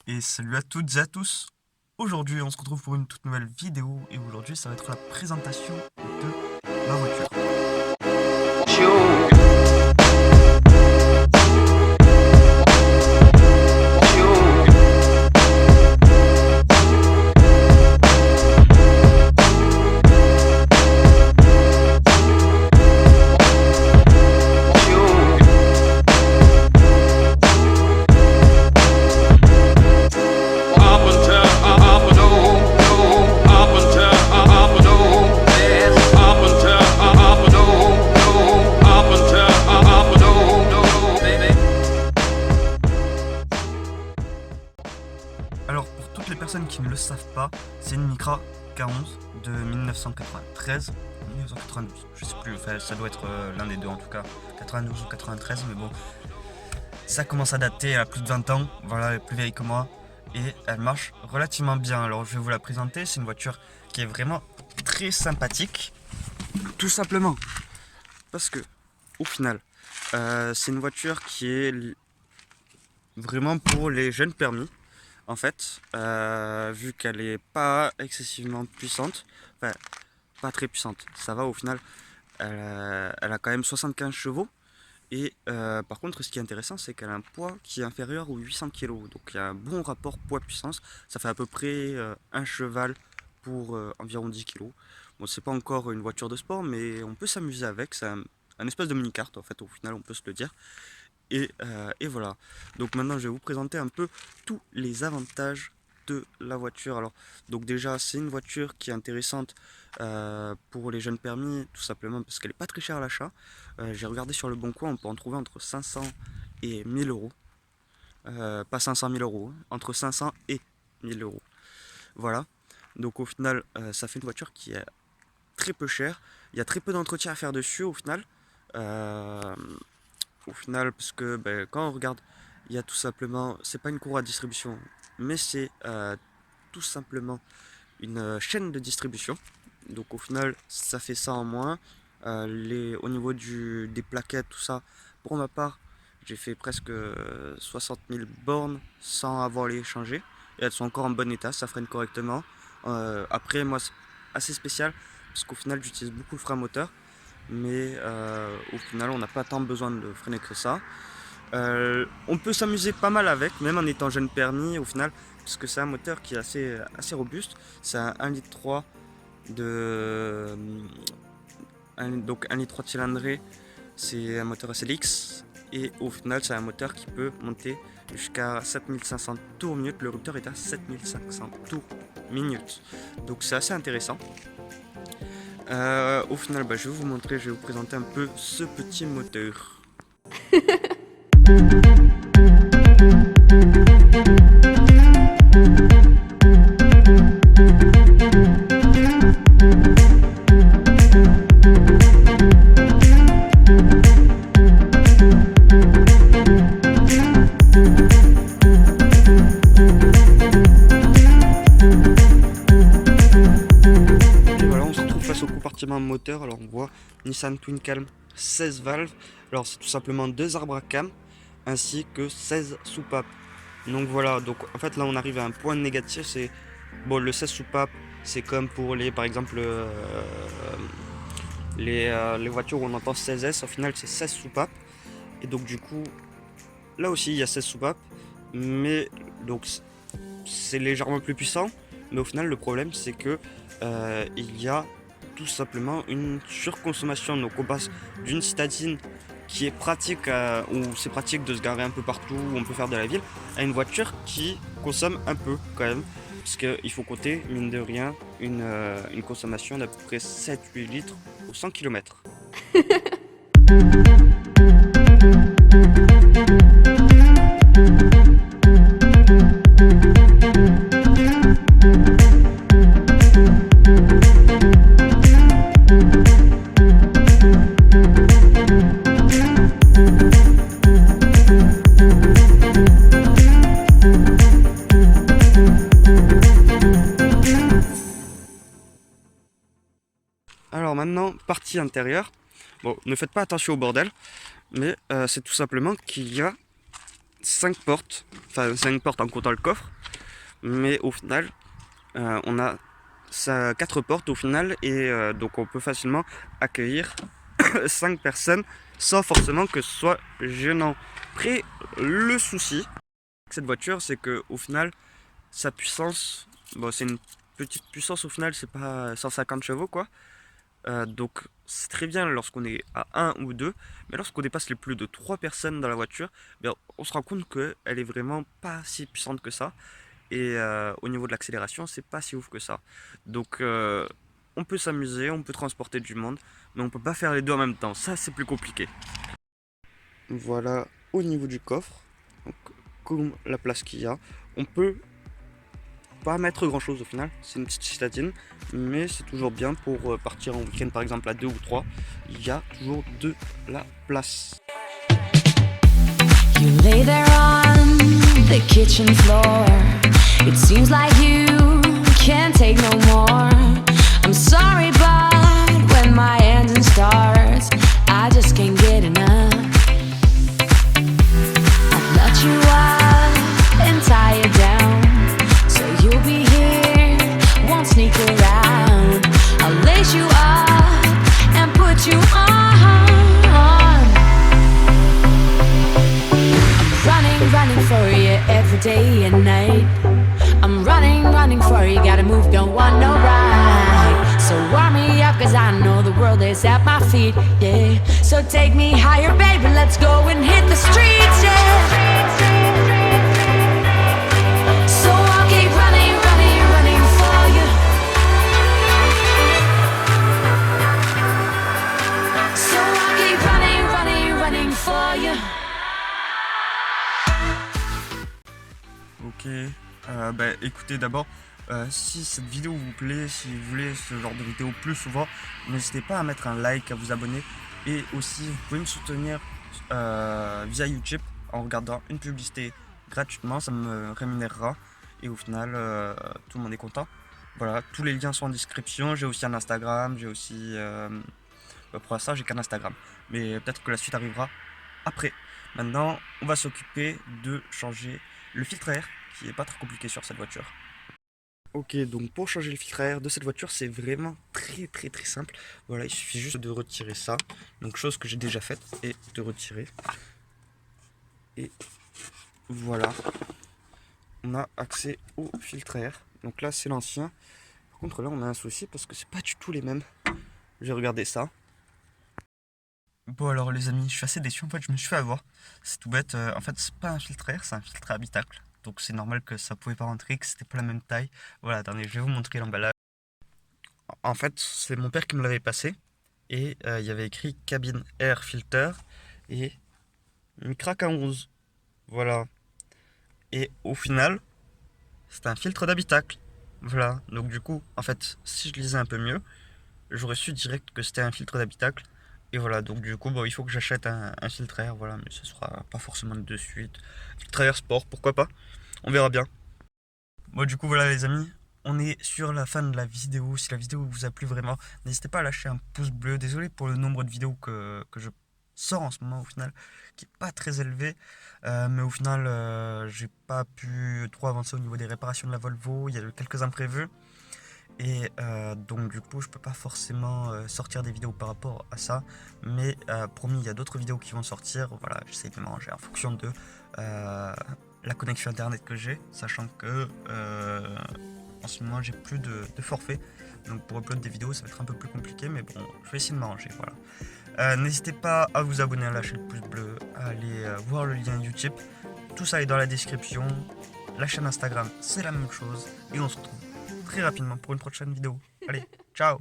Et salut à toutes et à tous. Aujourd'hui, on se retrouve pour une toute nouvelle vidéo et aujourd'hui, ça va être la présentation de ma voiture. Alors, pour toutes les personnes qui ne le savent pas, c'est une Micra K11 de 1993, 1992, je sais plus, enfin, ça doit être l'un des deux en tout cas, 92 ou 93, mais bon, ça commence à dater, elle a plus de 20 ans, voilà, elle est plus vieille que moi, et elle marche relativement bien. Alors, je vais vous la présenter, c'est une voiture qui est vraiment très sympathique, tout simplement, parce que, au final, c'est une voiture qui est vraiment pour les jeunes permis. En fait, vu qu'elle est pas excessivement puissante, enfin pas très puissante, ça va au final, elle a quand même 75 chevaux. Et par contre, ce qui est intéressant, c'est qu'elle a un poids qui est inférieur aux 800 kg. Donc il y a un bon rapport poids-puissance. Ça fait à peu près un cheval pour environ 10 kg. Bon, c'est pas encore une voiture de sport, mais on peut s'amuser avec. C'est un espèce de mini-kart, en fait, au final, on peut se le dire. Et voilà. Donc maintenant, je vais vous présenter un peu tous les avantages de la voiture. Alors, donc déjà, c'est une voiture qui est intéressante pour les jeunes permis, tout simplement parce qu'elle n'est pas très chère à l'achat. J'ai regardé sur le Bon Coin, on peut en trouver entre 500 et 1000 euros. Pas 500 000 euros, hein, entre 500 et 1000 euros. Voilà. Donc au final, ça fait une voiture qui est très peu chère. Il y a très peu d'entretien à faire dessus au final. Euh, parce que ben, quand on regarde, il y a tout simplement, c'est pas une cour à distribution, mais c'est tout simplement une chaîne de distribution. Donc au final, ça fait ça en moins. Au niveau des plaquettes, tout ça, pour ma part, j'ai fait presque 60 000 bornes sans avoir les changer. Et elles sont encore en bon état, ça freine correctement. Après, moi, c'est assez spécial, parce qu'au final, j'utilise beaucoup le frein moteur. Mais au final, on n'a pas tant besoin de freiner que ça. On peut s'amuser pas mal avec, même en étant jeune permis au final, parce que c'est un moteur qui est assez robuste. C'est un 1,3 litre de. Donc 1,3 litre de cylindrée, c'est un moteur SLX. Et au final, c'est un moteur qui peut monter jusqu'à 7500 tours minute. Le routeur est à 7500 tours minute. Donc c'est assez intéressant. Au final, je vais vous montrer, je vais vous présenter un peu ce petit moteur. Et voilà, on se retrouve face au compartiment moteur. Alors on voit Nissan Twin Calm 16 valves. Alors c'est tout simplement deux arbres à cam ainsi que 16 soupapes. Donc voilà, donc en fait là on arrive à un point négatif, c'est bon, le 16 soupapes, c'est comme pour les par exemple les voitures où on entend 16S, au final c'est 16 soupapes. Et donc du coup, là aussi il y a 16 soupapes, mais donc c'est légèrement plus puissant. Mais au final le problème c'est que il y a tout simplement une surconsommation. Donc on passe d'une citadine qui est pratique, où c'est pratique de se garer un peu partout, où on peut faire de la ville, à une voiture qui consomme un peu quand même. Parce qu'il faut compter, mine de rien, une consommation d'à peu près 7-8 litres au 100 km. Alors maintenant, partie intérieure. Bon, ne faites pas attention au bordel, mais c'est tout simplement qu'il y a 5 portes, enfin 5 portes en comptant le coffre, mais au final on a 4 portes au final, et donc on peut facilement accueillir 5 personnes sans forcément que ce soit gênant. Après, le souci avec cette voiture, c'est que au final sa puissance, bon, c'est une petite puissance au final, c'est pas 150 chevaux quoi. Donc c'est très bien lorsqu'on est à 1 ou 2, mais lorsqu'on dépasse les plus de 3 personnes dans la voiture, bien, on se rend compte qu'elle est vraiment pas si puissante que ça. Et au niveau de l'accélération, c'est pas si ouf que ça. Donc on peut s'amuser, on peut transporter du monde, mais on peut pas faire les deux en même temps. Ça, c'est plus compliqué. Voilà au niveau du coffre, donc, comme la place qu'il y a, on peut pas mettre grand chose au final. C'est une petite citadine, mais c'est toujours bien pour partir en week-end par exemple à 2 ou 3. Il y a toujours de la place. You lay there on the kitchen floor. It seems like you can't take no more. I'm sorry, but when my engine starts, I just can't get enough. I'll let you up and tie you down, so you'll be here, won't sneak around. I'll lace you up and put you on. Running for you every day and night. I'm running for you, gotta move, don't want no ride. So warm me up, cause I know the world is at my feet, yeah. So take me higher, baby, let's go and hit the streets, yeah. So I'll keep running for you. So I'll keep running for you. Ok, écoutez d'abord, si cette vidéo vous plaît, si vous voulez ce genre de vidéo plus souvent, n'hésitez pas à mettre un like, à vous abonner, et aussi vous pouvez me soutenir via YouTube en regardant une publicité gratuitement, ça me rémunérera, et au final tout le monde est content. Voilà, tous les liens sont en description, j'ai aussi un Instagram, j'ai aussi, pour l'instant j'ai qu'un Instagram, mais peut-être que la suite arrivera après. Maintenant, on va s'occuper de changer le filtre à air, qui est pas très compliqué sur cette voiture. Ok, donc pour changer le filtre à air de cette voiture, c'est vraiment très simple. Voilà, il suffit juste de retirer ça. Donc chose que j'ai déjà faite, et de retirer. Et voilà, on a accès au filtre à air. Donc là c'est l'ancien. Par contre là on a un souci parce que c'est pas du tout les mêmes. J'ai regardé ça. Bon alors les amis, je suis assez déçu, en fait je me suis fait avoir. C'est tout bête, en fait c'est pas un filtre à air, c'est un filtre à habitacle. Donc c'est normal que ça pouvait pas rentrer, que c'était pas la même taille. Voilà, attendez, je vais vous montrer l'emballage. En fait c'est mon père qui me l'avait passé. Et il y avait écrit cabine air filter et Micra K11. Voilà. Et au final, c'est un filtre d'habitacle. Voilà, donc du coup, en fait, si je lisais un peu mieux, j'aurais su direct que c'était un filtre d'habitacle. Et voilà, donc du coup, il faut que j'achète un filtre à air, voilà, mais ce sera pas forcément de suite. Filtre à air sport, pourquoi pas, on verra bien. Bon, du coup, voilà les amis, on est sur la fin de la vidéo. Si la vidéo vous a plu vraiment, n'hésitez pas à lâcher un pouce bleu. Désolé pour le nombre de vidéos que je sors en ce moment au final, qui est pas très élevé. Mais au final, j'ai pas pu trop avancer au niveau des réparations de la Volvo. Il y a eu quelques imprévus. Et donc du coup je peux pas forcément sortir des vidéos par rapport à ça, mais promis, il y a d'autres vidéos qui vont sortir. Voilà, j'essaie de manger en fonction de la connexion internet que j'ai, sachant que en ce moment j'ai plus de forfait, donc pour upload des vidéos ça va être un peu plus compliqué, mais bon, je vais essayer de m'arranger. Voilà, n'hésitez pas à vous abonner, à lâcher le pouce bleu, à aller voir le lien YouTube, tout ça est dans la description. La chaîne Instagram c'est la même chose, et on se retrouve très rapidement pour une prochaine vidéo. Allez, ciao!